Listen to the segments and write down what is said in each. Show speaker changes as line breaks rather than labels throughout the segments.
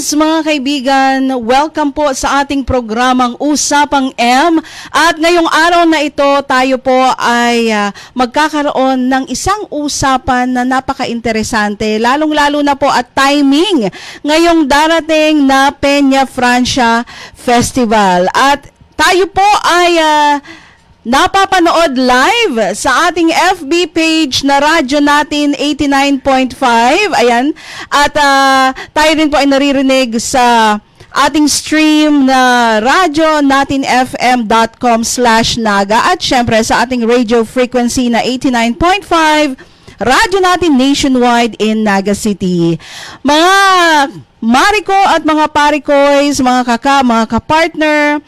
Yes, mga kaibigan, welcome po sa ating programang Usapang M. At ngayong araw na ito, tayo po ay magkakaroon ng isang usapan na napaka-interesante, lalong-lalo na po at timing ngayong darating na Peña Francia Festival. At tayo po ay napapanood live sa ating FB page na radyo natin 89.5. Ayan. At tayo rin po ay naririnig sa ating stream na radyo natin fm.com/naga at syempre sa ating radio frequency na 89.5 radyo natin nationwide in Naga City. Mga Mariko at mga Parikoys, mga kaka, mga kapartner,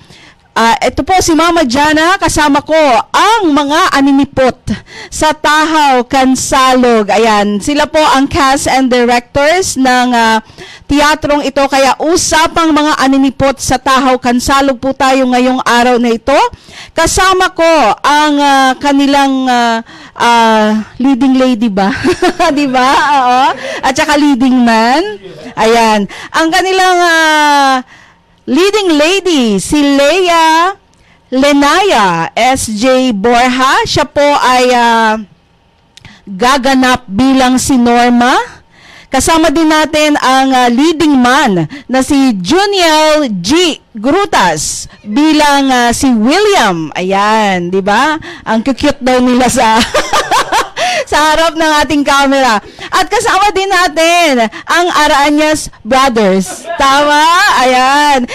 ito po si Mama Jana, kasama ko ang mga aninipot sa Tahaw Kansalog. Ayan, sila po ang cast and directors ng teatrong ito. Kaya usapang mga aninipot sa Tahaw Kansalog po tayo ngayong araw na ito. Kasama ko ang kanilang leading lady ba? Di ba? Oo. At saka leading man. Ayan. Ang kanilang leading lady, si Leia Lenaya S.J. Borja. Siya po ay gaganap bilang si Norma. Kasama din natin ang leading man na si Juniel G. Grutas bilang si William. Ayan, di ba? Ang cute daw nila sa sa harap ng ating camera. At kasama din natin ang Arañas Brothers. Tama? Ayan.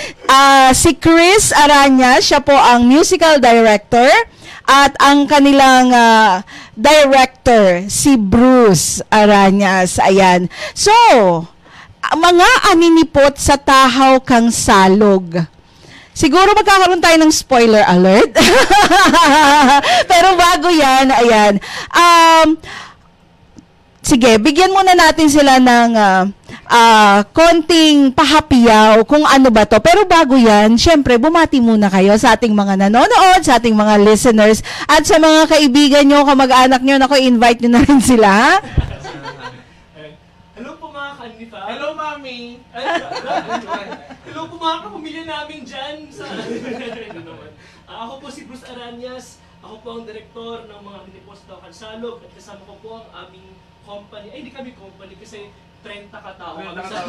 Si Chris Arañas, siya po ang musical director. At ang kanilang director, si Bruce Arañas. Ayan. So, mga aninipot sa Tahaw Kansalog. Siguro magkakaroon tayo ng spoiler alert. Pero bago yan, ayan. Sige, bigyan muna natin sila ng konting pahapiyaw kung ano ba to. Pero bago yan, syempre, bumati muna kayo sa ating mga nanonood, sa ating mga listeners, at sa mga kaibigan nyo, kamag-anak nyo. Naku, invite nyo na rin sila.
Hello po mga kanipa.
Hello, Mami!
Hello po mga kapamilya namin dyan sa... Ako po si Bruce Arañas. Ako po ang direktor ng mga Aninipot sa Tahaw Kansalog at kasama ko po ang aming company. Ay, hindi kami company kasi 30 katao kami sa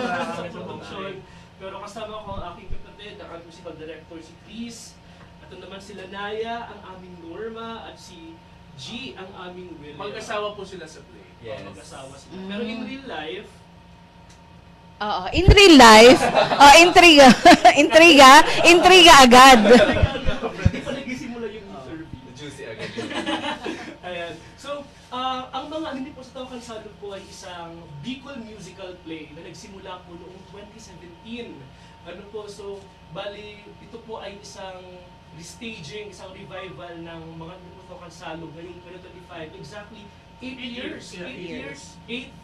production. Pero kasama ko ang aking kapatid, ang aming musical director si Chris. At naman sila Naya, ang aming Norma, at si G, ang aming William.
Mag-asawa po sila sa play.
Yes. Mag-asawa sila. Pero in real life,
in real life, intriga agad.
hindi pa nagsisimula yung interview.
Juicy agad.
Ayan. So, ang mga Aninipot sa Tahaw Kansalog po ay isang Bicol musical play na nagsimula po noong 2017. Ano po, so, bali, ito po ay isang restaging, isang revival ng mga Aninipot sa Tahaw Kansalog ngayong 2025. Exactly 8 years. 8th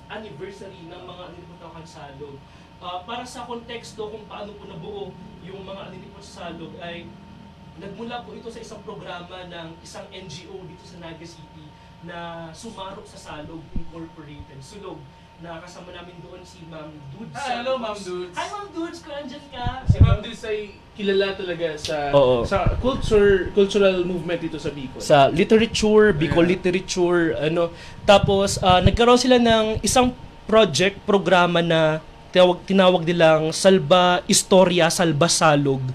anniversary ng mga Aninipot sa Tahaw Kansalog. Para sa konteksto kung paano po nabuo yung mga Aninipot sa Salog ay nagmula po ito sa isang programa ng isang NGO dito sa Naga City na Sumarok sa Salog Incorporated, Sulog, na kasama namin doon si Ma'am Dudes.
Hi, hello Ma'am Dudes.
Hi Ma'am Dudes, kung andyan ka.
Si Ma'am Dudes ay kilala talaga sa cultural movement dito sa Bicol.
Sa literature, Bicol literature, ano. Tapos nagkaroon sila ng isang programa na tinawag nilang Salba Istorya, Salba Salog.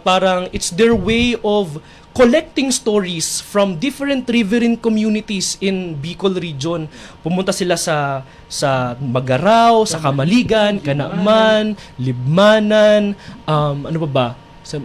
Parang it's their way of collecting stories from different riverine communities in Bicol region. Pumunta sila sa Magaraw, sa Kamaligan, Kanaman, Libmanan, ano ba? Sa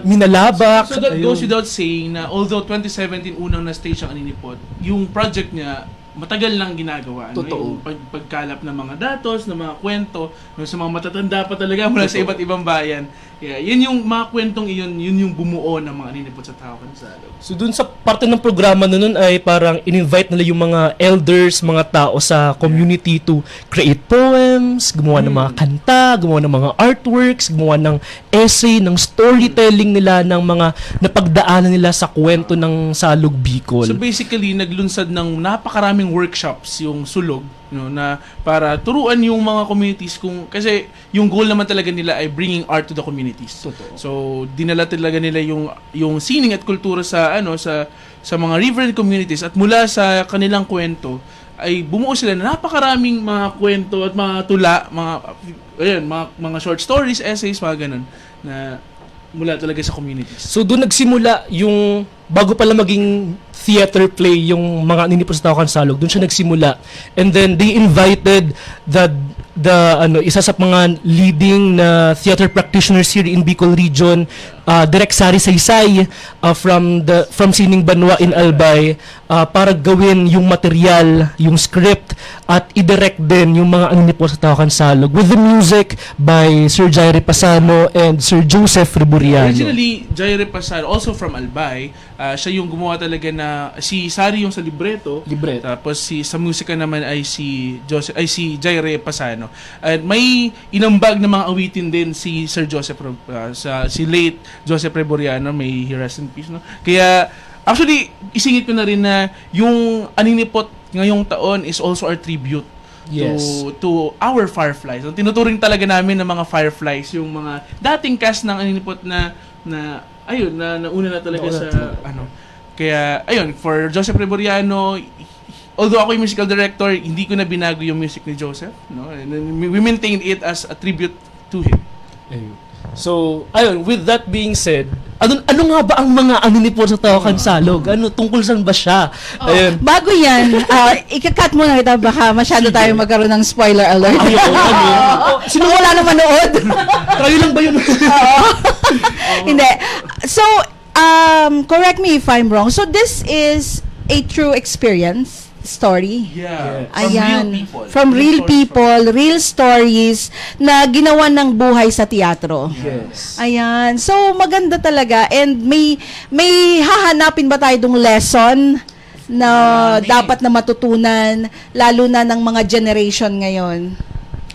Minalabak.
So that goes without saying na although 2017 unang na-stage ang Aninipot, yung project niya matagal lang ginagawa.
Totoo.
Yung pagkalap ng mga datos, ng mga kwento, sa mga matatanda pa talaga mula sa iba't ibang bayan. Yeah, yun yung mga kwentong yun yung bumuo ng mga Aninipot sa Tahaw Kansalog.
So dun sa parte ng programa nun ay parang in-invite nila yung mga elders, mga tao sa community to create poems, gumawa ng mga kanta, gumawa ng mga artworks, gumawa ng essay, ng storytelling nila, ng mga napagdaanan nila sa kwento ng Salog Bicol.
So basically, naglunsad ng napakaraming workshops yung Sulog na para turuan yung mga communities kasi yung goal naman talaga nila ay bringing art to the communities.
Totoo.
So dinala talaga nila yung sining at kultura sa mga riverine communities, at mula sa kanilang kwento ay bumuo sila na napakaraming mga kwento at mga tula, mga short stories, essays, mga ganun na mula talaga sa communities.
So doon nagsimula yung bago pala maging theater play yung mga ninipos sa Tao Kansalog, doon siya nagsimula. And then they invited the isa sa mga leading na theater practitioners here in Bicol region, Direk Sari Saysay from Sining Banwa in Albay, para gawin yung material, yung script, at i-direct din yung mga ninipos sa Tao Kansalog with the music by Sir Jaire Pasano and Sir Joseph Riburiano.
Originally, Jaire Pasano, also from Albay, siya yung gumawa talaga si Sari yung sa libreto. Tapos sa musika naman ay si Jaire Pasano. At may inambag na mga awitin din si Sir Joseph si late Joseph Riburiano, may he rest in peace, no? Kaya actually isingit ko na rin na yung Aninipot ngayong taon is also our tribute.
Yes.
To our Fireflies. Ang tinuturing talaga namin ng mga Fireflies, yung mga dating cast ng Aninipot na nauna na talaga Kaya ayun, for Joseph Riburiano, although ako yung musical director, hindi ko na binago yung music ni Joseph, no? And then we maintained it as a tribute to him.
So, ayun, with that being said, ano nga ba ang mga Aninipot sa Tao Kansalog? Tungkol saan ba siya? Ayun.
Bago yan, ikakat muna kita, baka masyado tayo magkaroon ng spoiler alert. Sino wala na manood?
Kayo lang ba yun?
Hindi. So, correct me if I'm wrong. So, this is a true experience story.
Yeah.
Ayan. From real people, real stories na ginawa ng buhay sa teatro.
Yes.
Ayan. So, maganda talaga. And may hahanapin ba tayo dong lesson na dapat na matutunan, lalo na ng mga generation ngayon?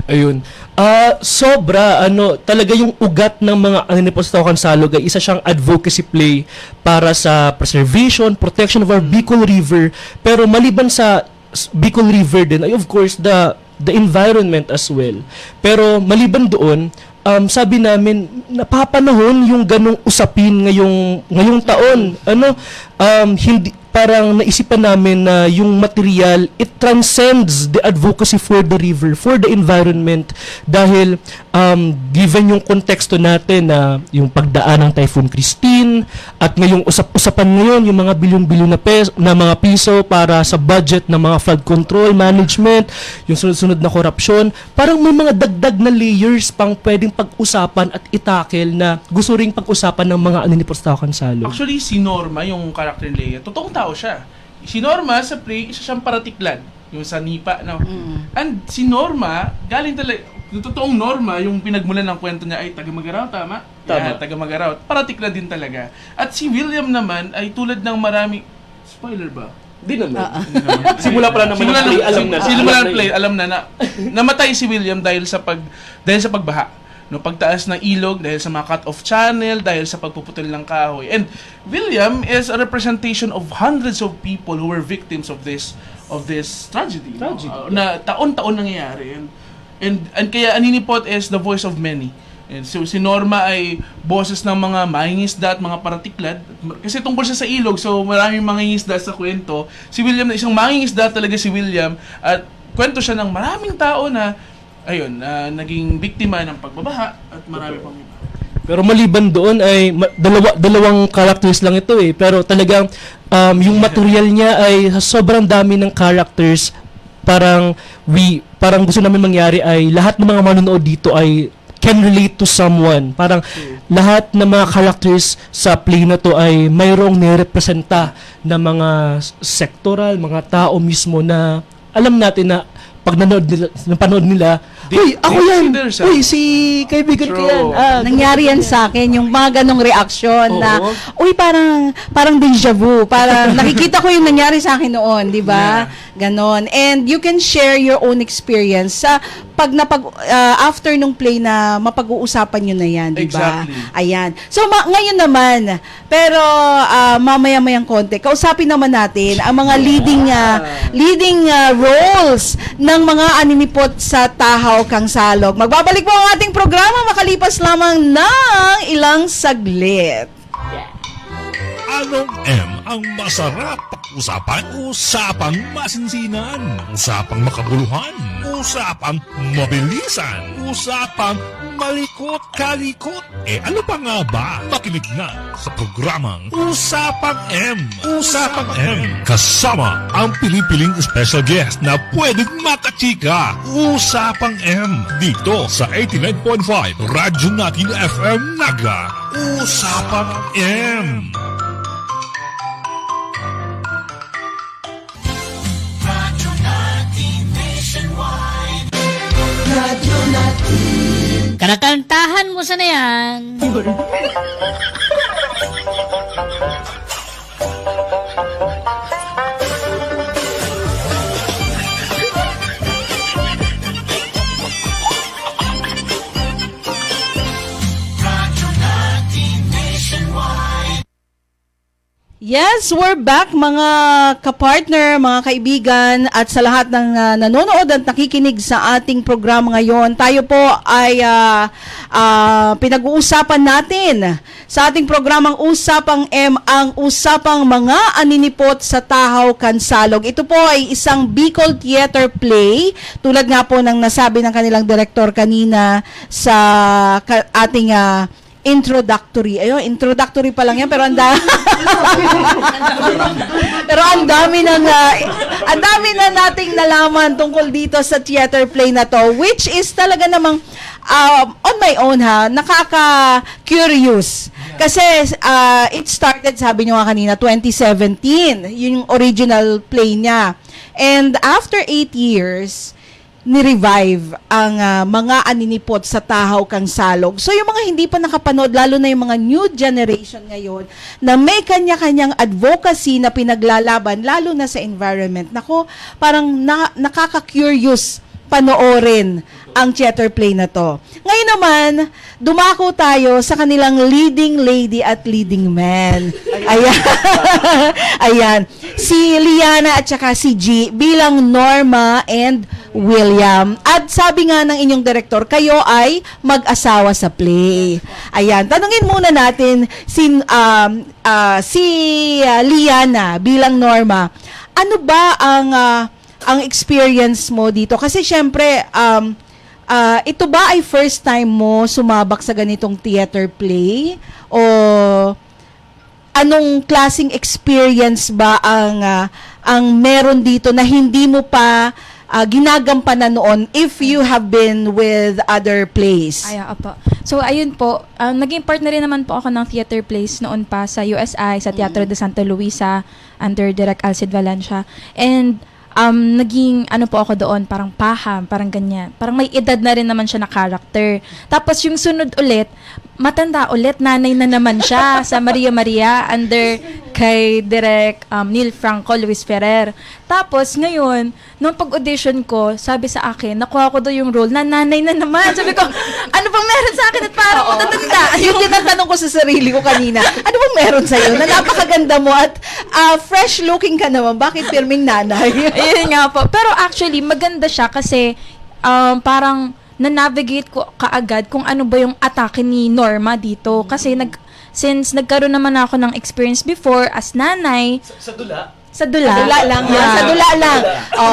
Ayun. Sobra, talaga yung ugat ng mga Aninipot sa Tao Kansalog ay isa siyang advocacy play para sa preservation, protection of our Bicol River. Pero maliban sa Bicol River din ay of course the environment as well. Pero maliban doon, sabi namin napapanahon yung ganong usapin ngayong taon. Hindi parang naisipan namin na yung material, it transcends the advocacy for the river, for the environment, dahil given yung konteksto natin na yung pagdaan ng Typhoon Christine at ngayong usapan ngayon yung mga bilyon-bilyon na mga piso para sa budget ng mga flood control management, yung sunod-sunod na korupsyon, parang may mga dagdag na layers pang pwedeng pag-usapan at itakel na gusto ring pag-usapan ng mga Aninipot sa Tao Kansalog.
Actually, si Norma, yung character ni Leia, totoong tao siya. Si Norma sa play, isa siyang paratiklad, yung sa Nipa, no? And si Norma, galing talaga, yung totoong Norma, yung pinagmulan ng kwento niya ay taga-Magaraw, tama? Yeah, taga-Magaraw. Paratiklad din talaga. At si William naman ay tulad ng marami, spoiler ba?
Di naman. Simula pala naman ng play,
alam na namatay si William dahil sa pagbaha. No, pagtaas ng ilog dahil sa mga cut-off channel, dahil sa pagpuputol ng kahoy. And William is a representation of hundreds of people who were victims of this tragedy. Na taon-taon nangyayari. And kaya Aninipot is the voice of many. And so si Norma ay boses ng mga mangingisda at mga paratiklad. Kasi tungkol siya sa ilog, so maraming mangingisda sa kwento. Si William, isang mangingisda talaga si William, at kwento siya ng maraming tao na naging biktima ng pagbabaha at marami pang iba.
Pero maliban doon ay dalawang characters lang ito pero talagang yung material niya ay sobrang dami ng characters. Parang gusto namin mangyari ay lahat ng mga manonood dito ay can relate to someone. Parang lahat ng mga characters sa play na to ay mayroong nirepresenta na mga sectoral, mga tao mismo na alam natin na pag napanood nila, uy, ako yan! Uy, si kaibigan ko yan!
Nangyari yan sa akin, yung mga ganong reaksyon na, uy, parang deja vu. Parang nakikita ko yung nangyari sa akin noon, di ba? Ganon. And you can share your own experience sa after nung play na mapag-uusapan nyo na yan, di ba?
Exactly.
Ayan. So, ngayon naman, pero mamaya-mayang konti, kausapin naman natin ang mga leading roles ng ng mga aninipot sa Tahaw Kang Salog. Magbabalik po ang ating programa makalipas lamang ng ilang saglit.
Anong M ang masarap? Usapang masinsinan. Usapang makabuluhan. Usapang mabilisan. Usapang malikot-kalikot. Ano pa nga ba? Makinig na sa programang Usapang M. Usapang M. Kasama ang pinipiling special guest na pwedeng makachika. Usapang M. Dito sa 89.5 Radyo Natin FM Naga. Usapang M.
Kanakantahan mo sana yan.
Yes, we're back mga kapartner, mga kaibigan at sa lahat ng nanonood at nakikinig sa ating programa ngayon. Tayo po ay pinag-uusapan natin sa ating programang Usapang M ang usapang mga aninipot sa Tahaw Kansalog. Ito po ay isang Bicol theater play tulad nga po ng nasabi ng kanilang direktor kanina sa ating introductory. Ayun, introductory pa lang yan pero pero ang dami na nating nalaman tungkol dito sa theater play na to, which is talaga namang on my own nakaka-curious. Kasi it started, sabi nyo nga kanina, 2017, yung original play niya. And after 8 years, ni-revive ang mga aninipot sa Tahaw Kang Salog. So yung mga hindi pa nakapanood, lalo na yung mga new generation ngayon, na may kanya-kanyang advocacy na pinaglalaban, lalo na sa environment. Nako, parang nakaka-curious panoorin ang theater play na to. Ngayon naman, dumako tayo sa kanilang leading lady at leading man. Ayan. Ayan. Si Liana at saka si G bilang Norma and William. At sabi nga ng inyong direktor, kayo ay mag-asawa sa play. Ayan. Tanungin muna natin si Liana bilang Norma. Ano ba ang experience mo dito? Kasi syempre, ito ba ay first time mo sumabak sa ganitong theater play? O anong klaseng experience ba ang meron dito na hindi mo pa ginagampanan noon if you have been with other plays?
Ay, opo. So, ayun po, naging partner rin naman po ako ng theater plays noon pa sa USI, sa Teatro de Santa Luisa, under Direk Alcid Valencia. And naging ano po ako doon, parang paham, parang ganyan. Parang may edad na rin naman siya na character. Tapos yung sunod ulit, matanda ulit, nanay na naman siya sa Maria Maria under kay Direk Neil Franco, Luis Ferrer. Tapos ngayon, nung pag-audition ko, sabi sa akin, nakuha ko daw yung role na nanay na naman. Sabi ko, ano bang meron sa akin at parang matatanda?
Yung tinatanong ko sa sarili ko kanina, ano bang meron sa'yo na napakaganda mo at fresh looking ka naman, bakit pirming nanay?
Ayun nga po. Pero actually, maganda siya kasi parang na-navigate ko kaagad kung ano ba yung atake ni Norma dito. Kasi since nagkaroon naman ako ng experience before as nanay.
Sa dula?
Sa dula.
Sa dula lang. Yeah. Sa dula lang. Oh.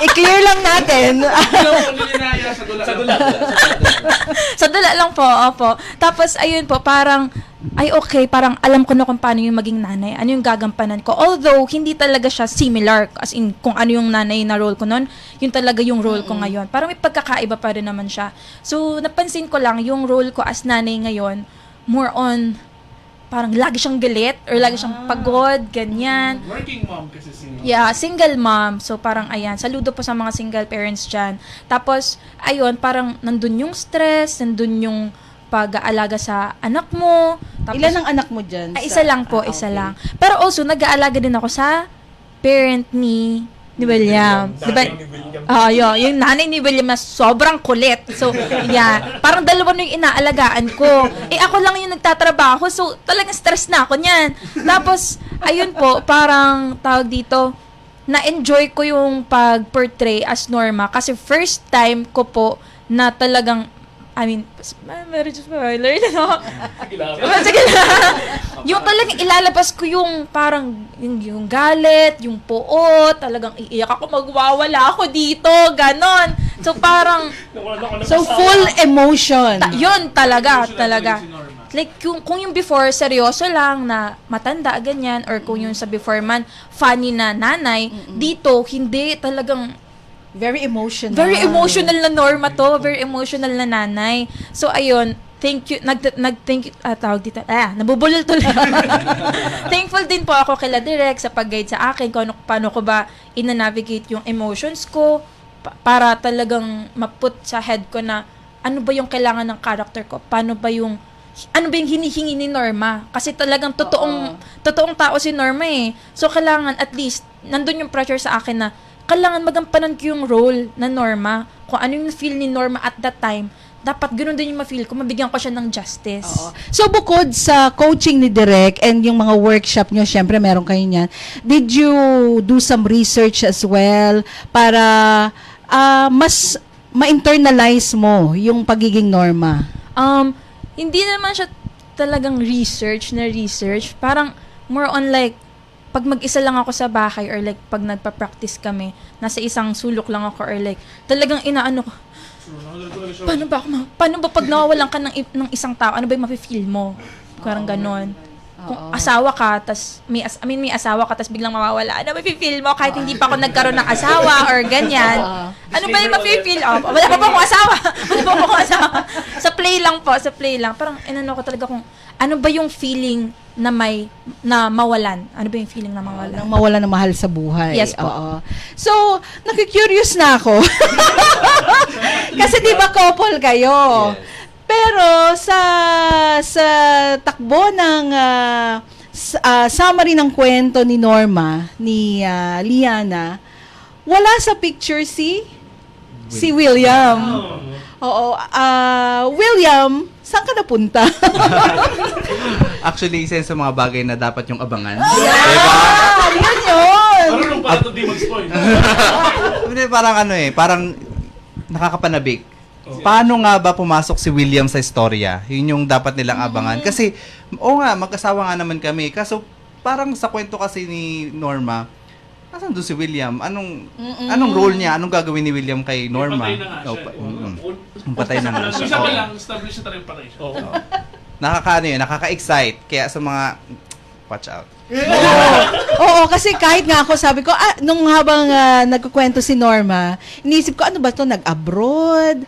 I-clear lang natin.
Sa dula.
Sa dula lang po, opo. Tapos, ayun po, parang, ay okay, parang alam ko na kung paano yung maging nanay, ano yung gagampanan ko. Although, hindi talaga siya similar, as in, kung ano yung nanay na role ko noon, yun talaga yung role ko ngayon. Parang may pagkakaiba pa rin naman siya. So, napansin ko lang, yung role ko as nanay ngayon, more on, parang lagi siyang galit, or lagi siyang pagod, ganyan.
Working mom kasi single.
Yeah, single mom. So, parang ayan, saludo po sa mga single parents dyan. Tapos, ayun, parang nandun yung stress, nandun yung pag-aalaga sa anak mo. Tapos,
Ilan ang anak mo dyan?
isa lang po, isa lang. Pero also, nag-aalaga din ako sa parent ni William. Diba? Yung nanay ni William na sobrang kulit. So, yeah. Parang dalawa na yung inaalagaan ko. Ako lang yung nagtatrabaho. So, talagang stress na ako niyan. Tapos, ayun po, parang tawag dito, na-enjoy ko yung pag-portray as Norma kasi first time ko po na talagang, I mean, meron just spoiler, no? Sige lang. Yung talagang ilalabas ko yung parang yung galit, yung poot, talagang iiyak ako, magwawala ako dito, ganon. So parang,
So, full emotion.
yun talaga. Like, kung yung before, seryoso lang na matanda, ganyan, or kung yung sa before man, funny na nanay, dito, hindi talagang,
Very emotional.
very emotional na Norma to, very emotional na nanay. So, ayun, thank you, thank you, tawag dito, nabubulol tuloy. Thankful din po ako kila Direk sa pag-guide sa akin, kung paano ko ba ina-navigate yung emotions ko, para talagang maput sa head ko na, ano ba yung kailangan ng character ko, ano ba yung hinihingi ni Norma? Kasi talagang totoong tao si Norma eh. So, kailangan at least, nandun yung pressure sa akin na, kailangan magampanan ko yung role na Norma. Kung ano yung feel ni Norma at that time, dapat ganoon din yung ma-feel ko, mabigyan ko siya ng justice.
Oo. So, bukod sa coaching ni Direk and yung mga workshop nyo, syempre meron kayo niyan, did you do some research as well para mas ma-internalize mo yung pagiging Norma?
Hindi naman siya talagang research. Parang more on like, pag mag-isa lang ako sa bahay or like pag nagpa-practice kami, nasa isang sulok lang ako or like talagang inaano ko, paano ba pag nawawalan ka ng isang tao, ano ba yung mafe-feel mo? Parang ganon. Kung asawa ka, tas may asawa ka, tas biglang mawawala, ano mafe-feel mo kahit hindi pa ako nagkaroon ng asawa or ganyan? Ano ba yung mafe-feel? Wala pa akong asawa. Sa play lang. Parang inano ko talaga kung ano ba yung feeling na mawalan? Ano ba yung feeling na mawalan?
Nang mawala ng mahal sa buhay.
Yes po.
Oo. So, nakikurious na ako. Kasi di ba couple kayo? Pero sa takbo ng summary ng kwento ni Norma, ni Liana, wala sa picture si William. Oo. William, saan ka napunta?
Actually, isa yun sa mga bagay na dapat yung abangan.
Yan yun!
Marunong pala ito di mag-spoil.
Hindi, parang nakakapanabik. Paano nga ba pumasok si William sa istorya? Yun yung dapat nilang abangan. Kasi, mag-asawa nga naman kami. Kaso, parang sa kwento kasi ni Norma, asan doon si William? Anong role niya? Anong gagawin ni William kay Norma?
Patay na nga siya.
Patay na nga siya.
Sabi lang, establish na tayo yung patay siya.
Nakaka-excite. Kaya sa mga, watch out.
Oo, kasi kahit nga ako, sabi ko, nung habang nagkukwento si Norma, inisip ko, ano ba to nag-abroad,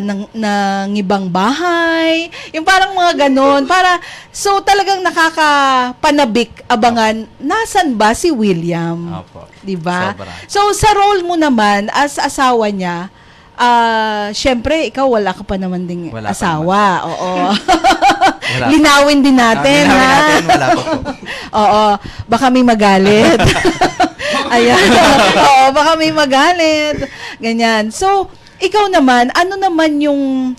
ng ibang bahay, yung parang mga ganon. So talagang nakakapanabik, abangan, nasan ba si William?
Opo.
Diba?
Sobra.
So sa role mo naman, as asawa niya, syempre, ikaw wala ka pa naman ding
Wala pa
asawa. Oo.
Wala.
Linawin din natin,
Linawin
ha?
natin, wala pa po.
Oo, baka may magalit. Ayan. Oo, baka may magalit. Ganyan. So, ikaw naman, ano naman yung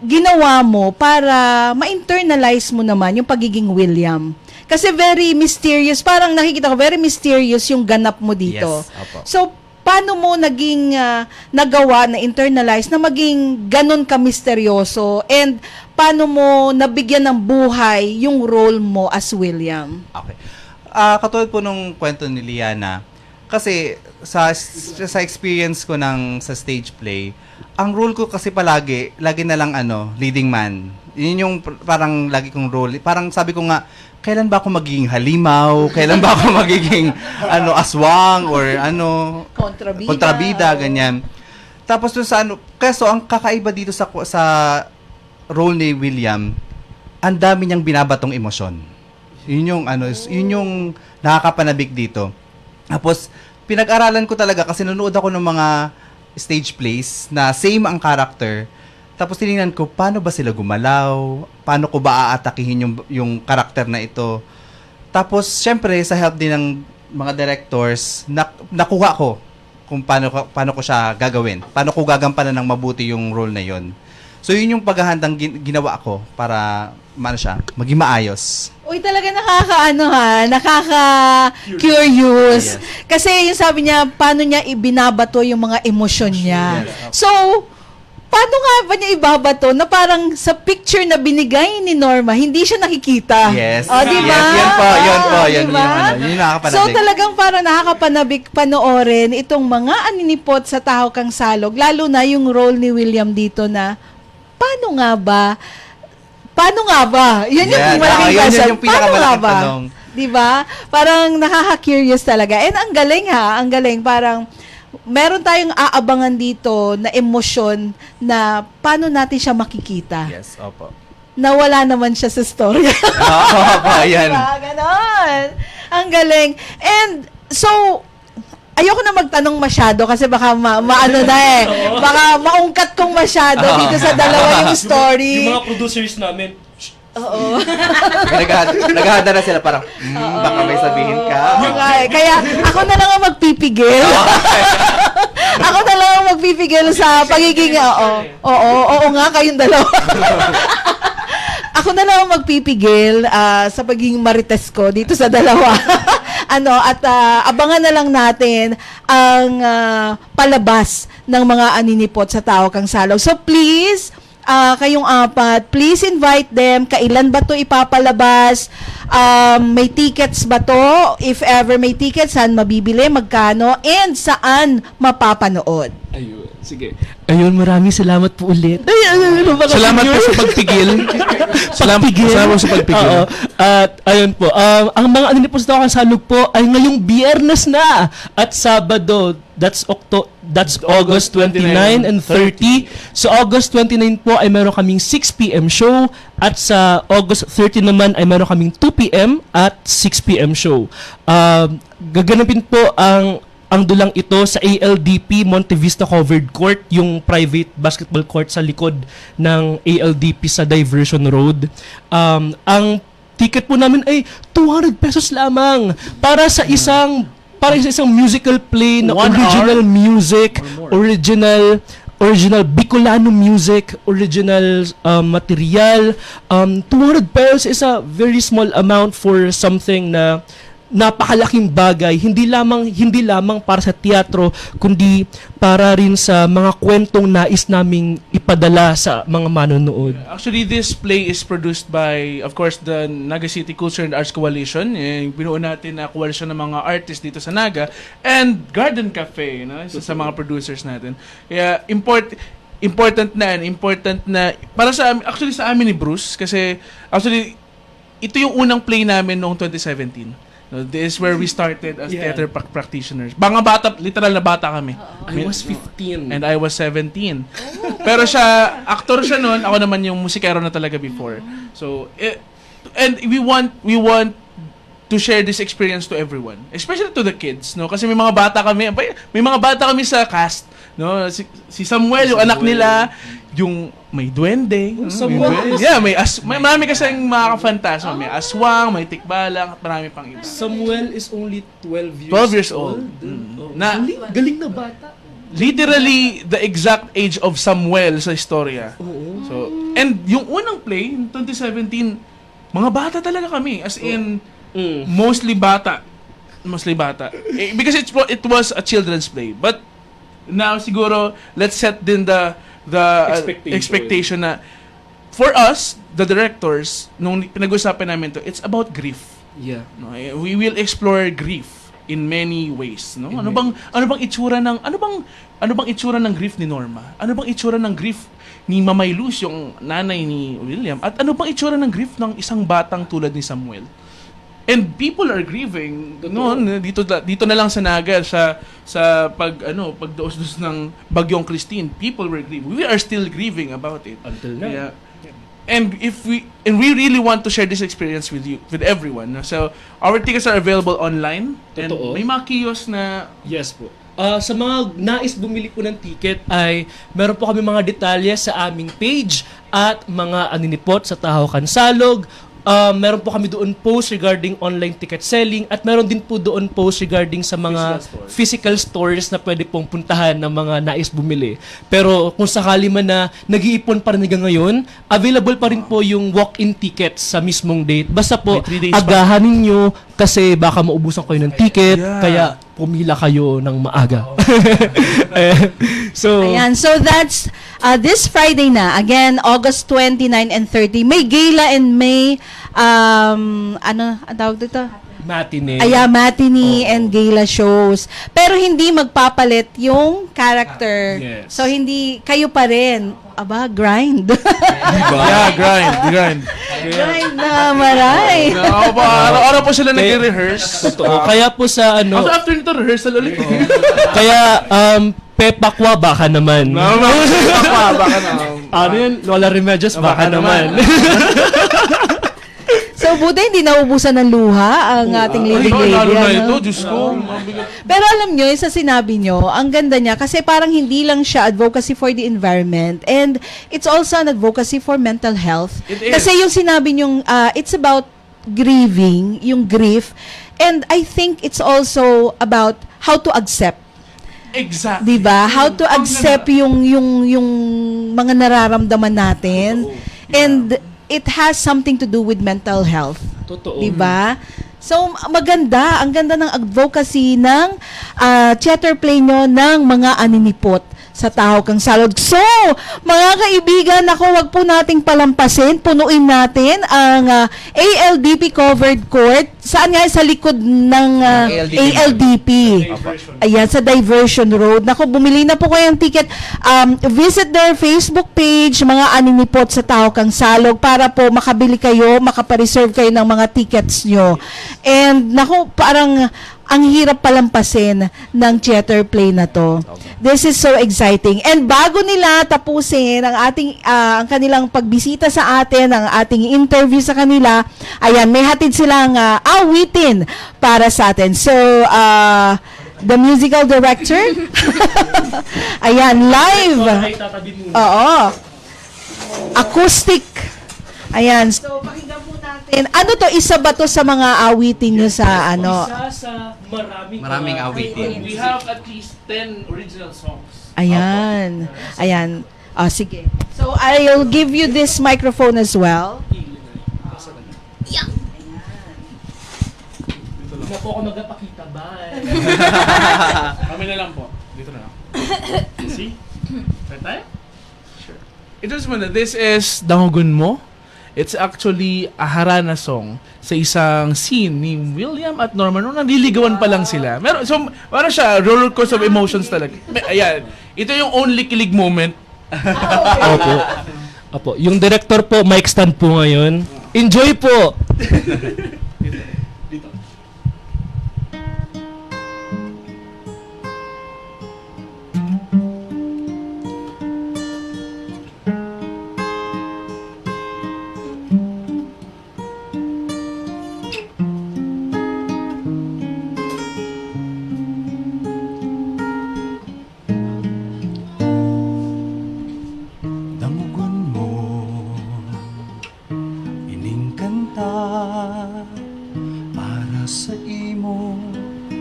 ginawa mo para ma-internalize mo naman yung pagiging William? Kasi very mysterious. Parang nakikita ko, very mysterious yung ganap mo dito.
Yes, opo.
So, paano mo naging nagawa na internalize na maging ganun ka misteryoso, and paano mo nabigyan ng buhay yung role mo as William?
Okay. Katulad po nung kwento ni Liana, kasi sa experience ko sa stage play, ang role ko kasi lagi na lang leading man. Yun yung parang lagi kong role. Parang sabi ko nga, kailan ba ako magiging halimaw? Kailan ba ako magiging aswang or kontrabida, ganyan. Tapos dun sa kaso ang kakaiba dito sa role ni William, ang dami niyang binabatong emosyon. Yun yung nakakapanabik dito. Tapos pinag-aralan ko talaga kasi nanood ako ng mga stage plays na same ang character. Tapos tinignan ko, paano ba sila gumalaw? Paano ko ba aatakihin yung karakter na ito? Tapos, syempre, sa help din ng mga directors, nakuha ko kung paano ko siya gagawin. Paano ko gagampanan ng mabuti yung role na yon. So, yun yung paghahandang ginawa ko para maging maayos.
Uy, talaga nakaka-curious. Kasi yung sabi niya, paano niya ibinabato yung mga emosyon niya. So, paano nga ba niya ibabato na parang sa picture na binigay ni Norma, hindi siya nakikita?
Yes.
Oh, di ba?
Yes, yun po.
Di ba?
Yun yung nakakapanabik.
So, talagang parang nakakapanabik panoorin itong mga aninipot sa Tahaw Kang Salog, lalo na yung role ni William dito na, paano nga ba? Yan yung malaking
yun
question.
yung pinakamalaking tanong.
Di ba? Parang nakaka-curious talaga. And ang galing. Parang meron tayong aabangan dito na emosyon na paano natin siya makikita.
Yes, opo.
Na wala naman siya sa story.
Opo, yan.
Diba? Ganon. Ang galing. And so, ayoko na magtanong masyado kasi baka maano na eh. Baka maungkat kong masyado dito sa dalawa yung story.
Yung mga producers namin,
Oo.
Naghahanda na sila parang, baka may sabihin ka.
Okay. Kaya ako na lang ang magpipigil. Ako na lang ang magpipigil sa pagiging, oo nga, kayong dalawa. Ako na lang ang magpipigil sa pagiging marites ko dito sa dalawa. Abangan na lang natin ang palabas ng mga aninipot sa Tahaw Kang Salog. So please, kayong apat, please invite them. Kailan ba to ipapalabas? May tickets ba to? If ever may tickets, saan mabibili? Magkano? And saan mapapanood?
ayun, sige. Ayun, maraming salamat po ulit.
Salamat po sa pagpigil. Salamat sa pagpigil.
Oo. At ayun po, ang mga aninipot sa Tahaw Kang Salog po ay ngayong Biyernes na at Sabado. That's August 29 and 30. So August 29 po ay meron kaming 6 p.m. show at sa August 30 naman ay meron kaming 2 p.m. at 6 p.m. show. Gaganapin po ang dulang ito sa ALDP Monte Vista Covered Court, yung private basketball court sa likod ng ALDP sa Diversion Road. Ang ticket po namin ay 200 pesos lamang para sa isang musical play na
1
original music, original Bicolano music, original material. 200 pesos is a very small amount for something na napakalaking bagay, hindi lamang para sa teatro, kundi para rin sa mga kwentong nais naming ipadala sa mga manonood.
Actually, this play is produced by, of course, the Naga City Culture and Arts Coalition. Binuo natin na coalition ng mga artists dito sa Naga. And Garden Cafe, isa sa mga producers natin. Kaya, important na, para sa amin ni Bruce, kasi, actually, ito yung unang play namin noong 2017. This is where we started as theater practitioners. Literal na bata kami.
I was 15.
And I was 17. Pero siya, actor siya noon, ako naman yung musikero na talaga before. So, and we want to share this experience to everyone, especially to the kids, no? Kasi may mga bata kami sa cast, no? Si Samuel, yung anak nila, yung may duwende. Marami kasing mga kafantasma. May aswang, may tikbalang, at marami pang iba.
Samuel is only 12
years old.
Galing na bata.
Literally the exact age of Samuel sa istorya. So, and yung unang play, 2017, mga bata talaga kami. As in, mostly bata. Because it was a children's play. But now siguro, let's set din the expectation na for us, the directors, nung pinag-usapan namin to, it's about grief.
Yeah.
No, we will explore grief in many ways, no? Ano bang itsura ng grief ni Norma? Ano bang itsura ng grief ni Mamay Luz, yung nanay ni William? At ano bang itsura ng grief ng isang batang tulad ni Samuel? And people are grieving dito na lang sa Naga sa pagdaos-dos ng Bagyong Christine. People were grieving. We are still grieving about it
Until now.
Yeah. And we really want to share this experience with everyone. So our tickets are available online.
Totoo.
And may mga kiosk na
Yes po. Sa mga nais bumili po ng ticket ay meron po kami mga detalye sa aming page at mga aninipot sa Tahaw Kang Salog meron po kami doon post regarding online ticket selling at meron din po doon post regarding sa mga physical stores na pwede pong puntahan ng mga nais bumili. Pero kung sakali man na nag-iipon pa rin hanggang ngayon, available pa rin po yung walk-in tickets sa mismong date. Basta po,
May 3 days pa.
agahan ninyo kasi baka maubusan kayo ng ticket,
Yeah.
kaya pumila kayo ng maaga. So,
Ayan, so that's this Friday na. Again, August 29 and 30. May gala and may ano ang tawag dito?
matinee.
Matinee and gala shows. Pero hindi magpapalit yung character.
Yes.
So hindi kayo pa rin. Aba, grind.
Yeah, grind.
grind na maray.
Araw-araw po sila nag-rehearse.
Totoo. Kaya po sa ano,
After nito, rehearsal ulit.
kaya Pepakwa baka naman.
Baka na.
Ano yun? Lola Remedios baka naman.
So buti hindi naubusan ng luha ang ating leading lady.
Lalo na
ano?
ito, Diyos ko. Mabigat.
Pero alam nyo, yung sa sinabi nyo, ang ganda niya kasi parang hindi lang siya advocacy for the environment and it's also an advocacy for mental health.
It is.
Kasi yung sinabi nyo, it's about grieving, yung grief, and I think it's also about how to accept.
Exactly.
'Di ba? How to accept yung mga nararamdaman natin. And it has something to do with mental health.
Totoo.
'Di ba? So maganda, ang ganda ng advocacy ng theater play nyo ng mga aninipot sa Tahaw Kang Salud. So, mga kaibigan, ako wag po nating palampasin, punuin natin ang ALDP covered court. Saan nga? Sa likod ng ALDP. Ayan, sa Diversion Road. Naku, bumili na po kayo ng ticket. Visit their Facebook page, mga aninipot sa Tahaw Kang Salog, para po makabili kayo, makapareserve kayo ng mga tickets nyo. And, naku, parang ang hirap palampasin ng theater play na to. This is so exciting. And bago nila tapusin ang ating ang kanilang pagbisita sa atin, ang ating interview sa kanila, ayan, may hatid silang awitin para sa atin. So, the musical director, ayan, live. Oo. Acoustic. Ayan. So, pakinggan po natin. Ano to? Isa ba to sa mga awitin nyo sa ano?
Isa sa
Maraming awitin.
We have at least 10 original songs.
Ayan. Ayan. Sige. So, I'll give you this microphone as well.
Hindi na po ako magpakita. Bye.
Kami na lang po. Dito na lang. See? Try tayo? Sure. Ito naman, this is Dangugon Mo. It's actually a harana song sa isang scene ni William at Norman nung naliligawan pa lang sila. Meron siya roller coaster of emotions talaga. Ayan. Ito yung only kilig moment.
Opo. Opo. Yung director po, mic stand po ngayon. Enjoy po!
Dito.
Dangugon mo ining kanta para sa imo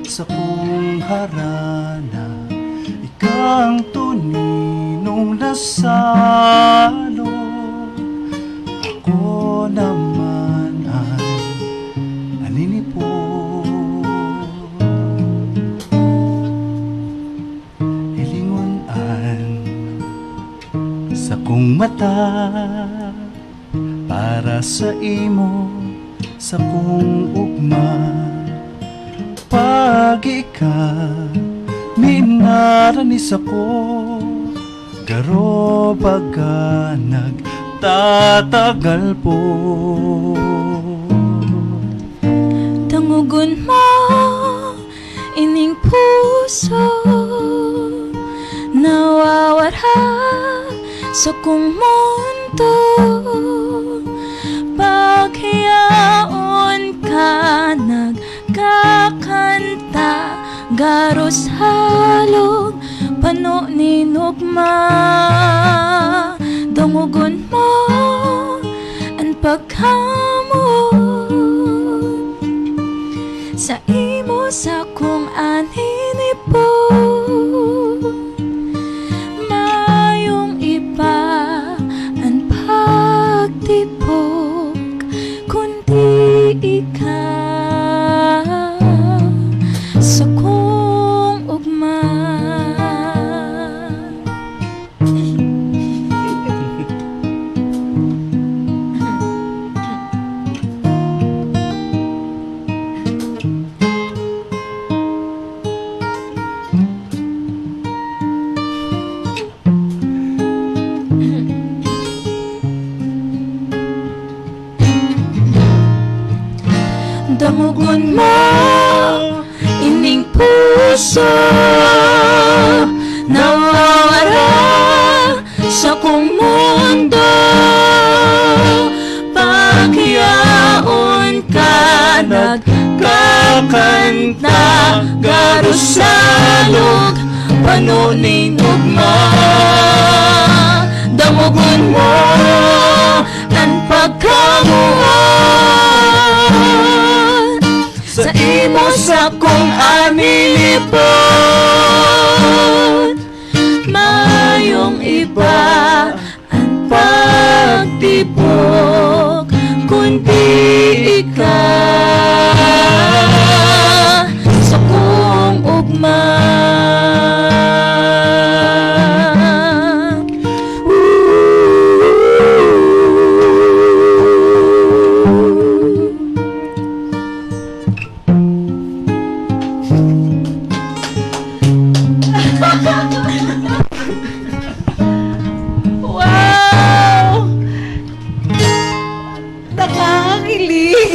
sa kong harana ikang tuninong nasalo ako naman ang aninipot hilingon-an sa kong mata para sa imo sa kong ugma pag ika minaranis ako garo baga nagtatagal po
Tangugon mo ining puso nawawara sa kong mundo paghiyaon ka nagkakanta garos halog pano ninugma dangugon mo ang pagkamot puso nawawala sa kong mundo. Pagyaon ka nagkakanta, garusalog panuning ugma. Damugon mo ang pagkamuhan sa imo sa kong anilipot. Mayong iba ang pagtibok, kundi ikaw sa kong ugma.
Wow! Nakakakilig.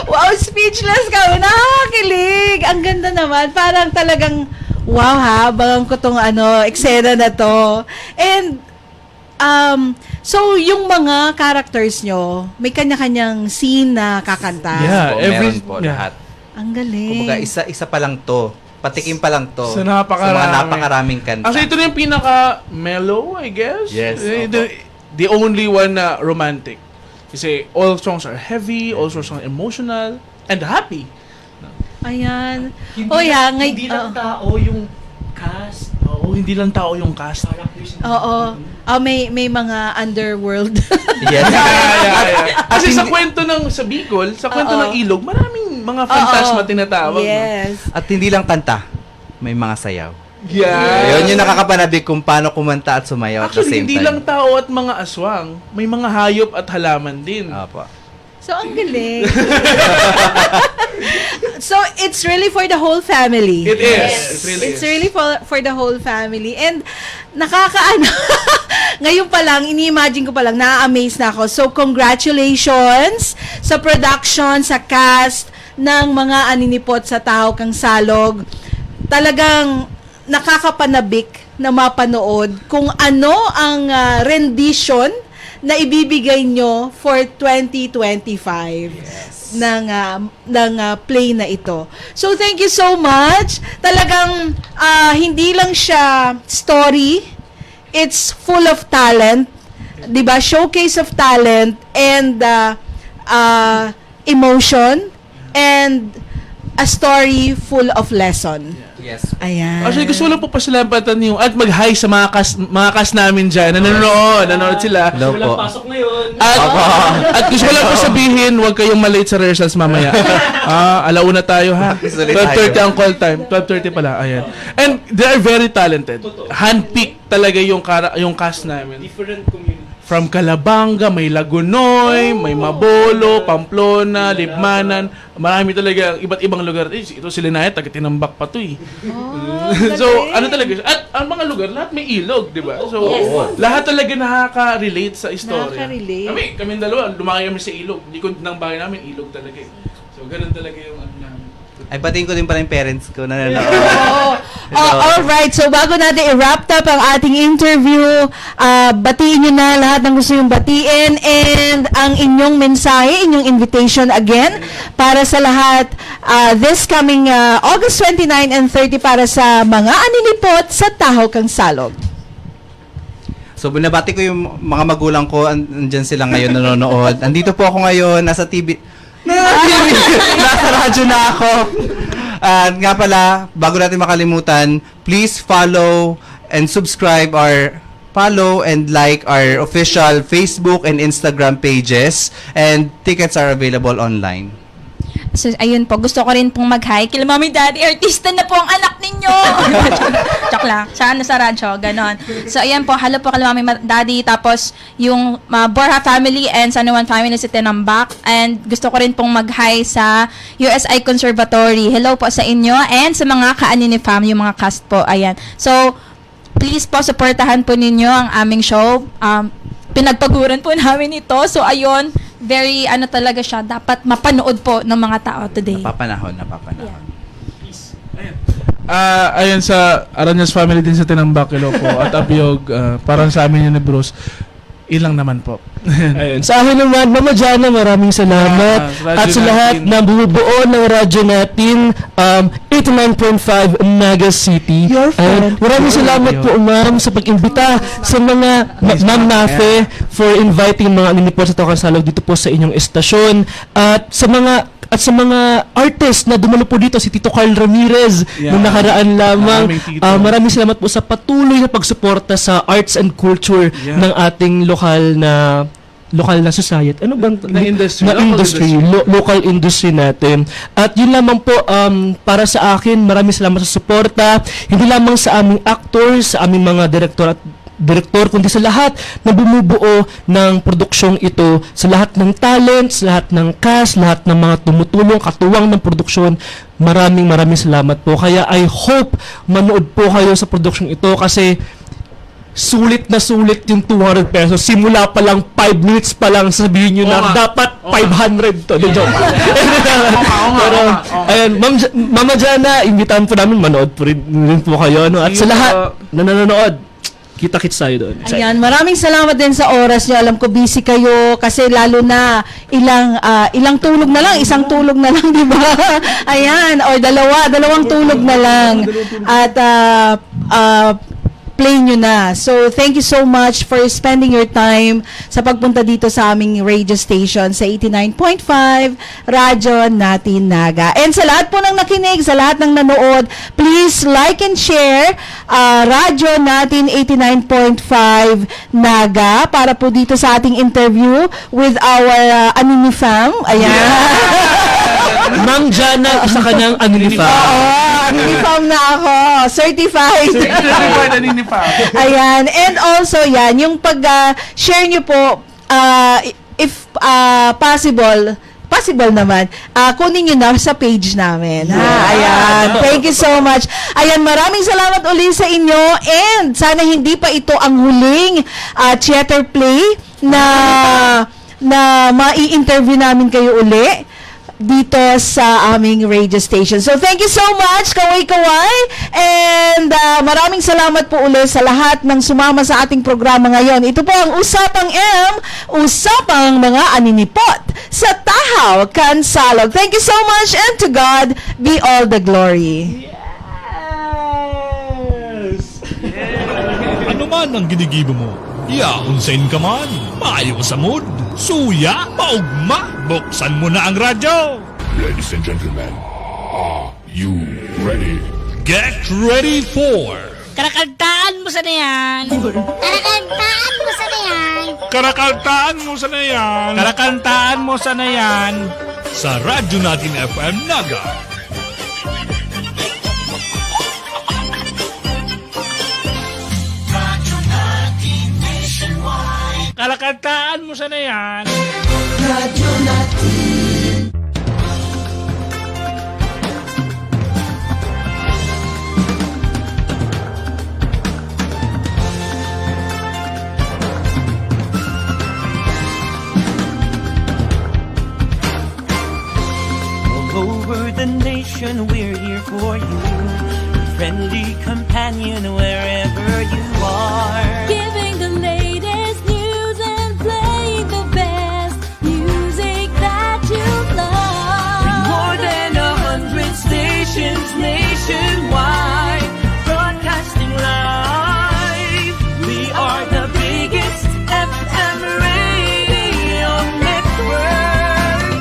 Wow, speechless ka. Nakakakilig. Ang ganda naman. Parang talagang, wow ha, bagang ko tong eksena na to. And, so yung mga characters nyo, may kanya-kanyang scene na kakanta.
Yeah,
Meron po
yeah.
lahat.
Ang galing.
Kumbaga, isa pa lang to. Patikim pa lang to.
Sa napakarami.
mga napakaraming kanta.
Actually, ito na yung pinaka-mellow, I guess.
Yes,
The only one na romantic. Kasi all songs are heavy, all songs are emotional, and happy.
Ayan.
Hindi
Oh, yeah.
hindi lang tao yung cast.
Oo, hindi lang tao yung cast.
Characters.
Oo. May mga underworld.
Yes.
Kasi sa kwento sa Bicol, sa kwento
Oo.
ng Ilog, maraming mga fantasma
Oo.
tinatawag.
Yes.
At hindi lang kanta, may mga sayaw.
Yeah.
Yun yung nakakapanabik kung paano kumanta at sumayaw at the
Actually,
same
hindi
time.
lang tao at mga aswang. May mga hayop at halaman din.
Apo.
So, ang galing. So, it's really for the whole family.
It is. It really
It's
is.
really for the whole family. And, ngayon pa lang, ini-imagine ko pa lang, na-amaze na ako. So, congratulations sa production, sa cast ng mga aninipot sa Tahaw Kang Salog. Talagang nakakapanabik na mapanood kung ano ang rendition na ibibigay nyo for 2025 ng play na ito. So thank you so much. Talagang hindi lang siya story, it's full of talent, 'di ba? Showcase of talent and emotion and a story full of lesson.
Yes.
Ayan.
Actually, gusto ko lang po pasalamatan yung at mag-hi sa mga cast namin dyan na nanonood sila.
Hello
Walang
po.
pasok ngayon.
At gusto ko lang po sabihin, huwag kayong malate sa rehearsals mamaya. Alauna tayo ha.
Usually
12:30 ang call time. 12:30 pala. Ayan. And they are very talented. Handpicked talaga yung cast namin.
Different community.
From Calabanga, may Lagunoy, may Mabolo, Pamplona, Libmanan. Marami talaga, iba't ibang lugar. Ito si Linayat, taga-Tinambak pa to eh. So, ano talaga siya? At ang mga lugar, lahat may ilog, di ba? So, lahat talaga nakaka-relate sa istorya.
Nakaka-relate.
Kami dalawa, lumaki kami sa ilog. Likod ng bahay namin, ilog talaga eh. So, ganun talaga yung ano namin.
Ay, batiin ko din pala yung parents ko na nanonood.
Alright, so bago natin i-wrap up ang ating interview, batiin nyo na lahat ng gusto yung batiin and ang inyong mensahe, inyong invitation again para sa lahat this coming August 29 and 30 para sa mga aninipot sa Tahaw Kang Salog.
So, binabati ko yung mga magulang ko, andyan sila ngayon nanonood. Andito po ako ngayon, nasa radyo na ako. Nga pala, bago natin makalimutan, please follow and subscribe follow and like our official Facebook and Instagram pages, and tickets are available online.
So, ayun po, gusto ko rin pong mag-hi kila Mami Daddy, artista na po ang anak ninyo! Joke lang, sa radyo, ganon. So, ayan po, hello po kila Mami Daddy, tapos yung Borja family and San Juan family sa Tinambak, and gusto ko rin pong mag-hi sa USI Conservatory. Hello po sa inyo, and sa mga ka-Anini fam, yung mga cast po, ayan. So, please po, supportahan po ninyo ang aming show. Pinagpaguran po namin ito. So, ayun, very, talaga siya, dapat mapanood po ng mga tao today.
Napapanahon.
Yeah.
Ayan sa Aranyas family din sa Tinambak, Iloco at Abiyog, parang sa amin yun ni Bruce. Ilang naman po.
Ayun. Sa akin naman, Mama Jana, maraming salamat.
Radyo
At sa lahat
natin.
na bumubuo ng radyo natin, 89.5 Naga City.
Your friend.
Maraming salamat po, ma'am, sa pag-imbita sa mga Ma'am Nafe for inviting mga aninipor sa Tawakan dito po sa inyong estasyon. At sa mga artist na dumalo po dito, si Tito Carl Ramirez,
Yeah.
nung nakaraan lamang.
Maraming Tito.
Maraming salamat po sa patuloy na pagsuporta sa arts and culture
Yeah.
ng ating lokal na society. Ano bang
Na industry.
na
Local
industry, local industry natin. At yun lamang po para sa akin, maraming salamat sa suporta, hindi lamang sa aming actors, sa aming mga direktor, kundi sa lahat na bumubuo ng produksyong ito, sa lahat ng talents, lahat ng cast, lahat ng mga tumutulong, katuwang ng produksyon. Maraming salamat po. Kaya I hope manood po kayo sa produksyong ito kasi sulit na sulit yung 200 pesos. Simula pa lang 5 minutes pa lang sabihin nyo na dapat 500 to. The joke. Pero, ayun, Mama Jana, imbitahan po namin, manood po rin po kayo. No? At sa lahat na nanonood, kita-kits tayo doon.
Ayan, maraming salamat din sa oras niyo. Alam ko busy kayo kasi lalo na ilang tulog na lang, isang tulog na lang, di ba? Ayan, or dalawang tulog na lang. At play nyo na. So, thank you so much for spending your time sa pagpunta dito sa aming radio station sa 89.5 Radyo Natin Naga. And sa lahat po ng nakinig, sa lahat ng nanood, please like and share Radyo Natin 89.5 Naga para po dito sa ating interview with our Anini fam. Ayan.
Ma'am Jana, isa kanyang aninifa.
Anini-fam na ako. Certified. Ayan. And also, yan, yung pag-share nyo po, if possible naman, kunin nyo na sa page namin. Ha? Ayan. Thank you so much. Ayan, maraming salamat uli sa inyo and sana hindi pa ito ang huling theater play na mai-interview namin kayo uli dito sa aming radio station. So, thank you so much, Kaway-Kaway. And maraming salamat po ulit sa lahat ng sumama sa ating programa ngayon. Ito po ang Usapang M, Usapang mga Aninipot sa Tahaw, Kansalog. Thank you so much and to God be all the glory.
Ano man ang ginigibo mo? Yaunsain ka man, maayo sa mood, suya, paugma, buksan mo na ang radyo.
Ladies and gentlemen, are you ready?
Get ready for
Karakantaan mo sa na yan. Karakantaan mo sa na yan.
Karakantaan mo sa na yan. Karakantaan mo sa na yan. Sa Radyo Natin FM Naga. Karakantaan mo sa na yan.
Radyo Natin.
All over the nation, we're here for you. Friendly companion wherever you are.
Giving the latest news and playing the best music that you love.
More than 100 stations nationwide, broadcasting live. We are the biggest FM radio network.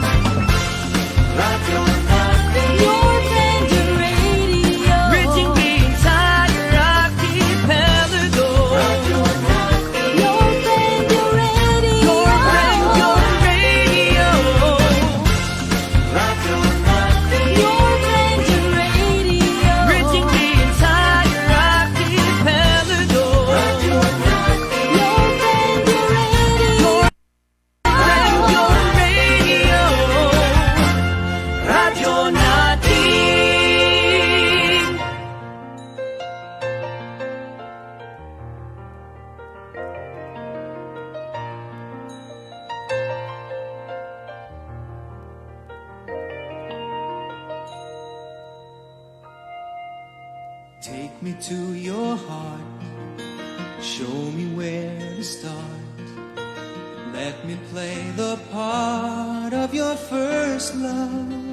Radio Natin.
Your friend, your radio.
Reaching the entire Rocky Take me to your heart, show me where to start. Let me play the part of your first love.